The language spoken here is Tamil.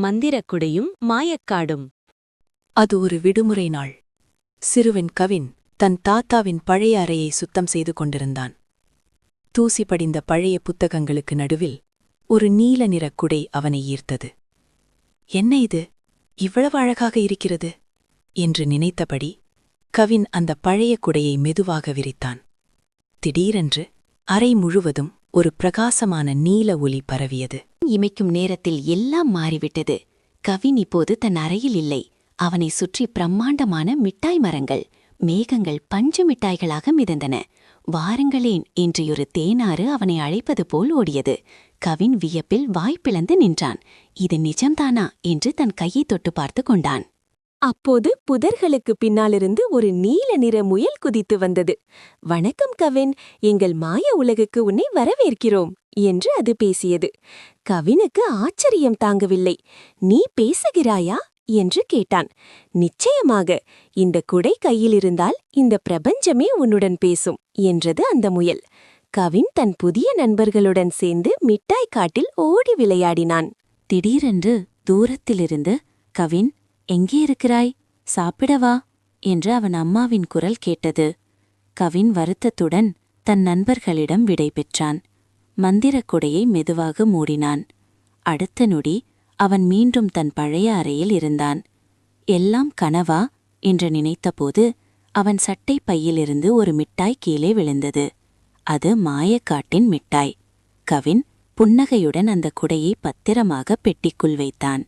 மந்திரக்குடையும் மாயக்காடும். அது ஒரு விடுமுறை நாள். சிறுவன் கவின் தன் தாத்தாவின் பழைய அறையை சுத்தம் செய்து கொண்டிருந்தான். தூசி படிந்த பழைய புத்தகங்களுக்கு நடுவில் ஒரு நீல நிறக் குடை அவனை ஈர்த்தது. என்ன இது, இவ்வளவு அழகாக இருக்கிறது என்று நினைத்தபடி கவின் அந்த பழைய குடையை மெதுவாக விரித்தான். திடீரென்று அறை முழுவதும் ஒரு பிரகாசமான நீல ஒளி பரவியது. இமைக்கும் நேரத்தில் எல்லாம் மாறிவிட்டது. கவின் இப்போது தன் அறையில் இல்லை. அவனை சுற்றி பிரம்மாண்டமான மிட்டாய் மரங்கள், மேகங்கள் பஞ்சு மிட்டாய்களாக மிதந்தன. வாருங்களேன் என்றொரு தேனாறு அவனை அழைப்பது போல் ஓடியது. கவின் வியப்பில் வாய்ப்பிழந்து நின்றான். இது நிஜம்தானா என்று தன் கையை தொட்டு பார்த்து கொண்டான். அப்போது புதர்களுக்கு பின்னாலிருந்து ஒரு நீல நிற முயல் குதித்து வந்தது. வணக்கம் கவின், எங்கள் மாய உலகுக்கு உன்னை வரவேற்கிறோம் என்று அது பேசியது. கவினுக்கு ஆச்சரியம் தாங்கவில்லை. நீ பேசுகிறாயா என்று கேட்டான். நிச்சயமாக, இந்த குடை கையில் இருந்தால் இந்த பிரபஞ்சமே உன்னுடன் பேசும் என்றது அந்த முயல். கவின் தன் புதிய நண்பர்களுடன் சேர்ந்து மிட்டாய் காட்டில் ஓடி விளையாடினான். திடீரென்று தூரத்திலிருந்து, கவின், எங்கே இருக்கிறாய், சாப்பிடவா என்று அவன் அம்மாவின் குரல் கேட்டது. கவின் வருத்தத்துடன் தன் நண்பர்களிடம் விடை பெற்றான். மந்திரக் குடையை மெதுவாக மூடினான். அடுத்த நொடி அவன் மீண்டும் தன் பழைய அறையில் இருந்தான். எல்லாம் கனவா என்று நினைத்தபோது அவன் சட்டை பையிலிருந்து ஒரு மிட்டாய் கீழே விழுந்தது. அது மாயக்காட்டின் மிட்டாய். கவின் புன்னகையுடன் அந்த குடையை பத்திரமாக பெட்டிக்குள் வைத்தான்.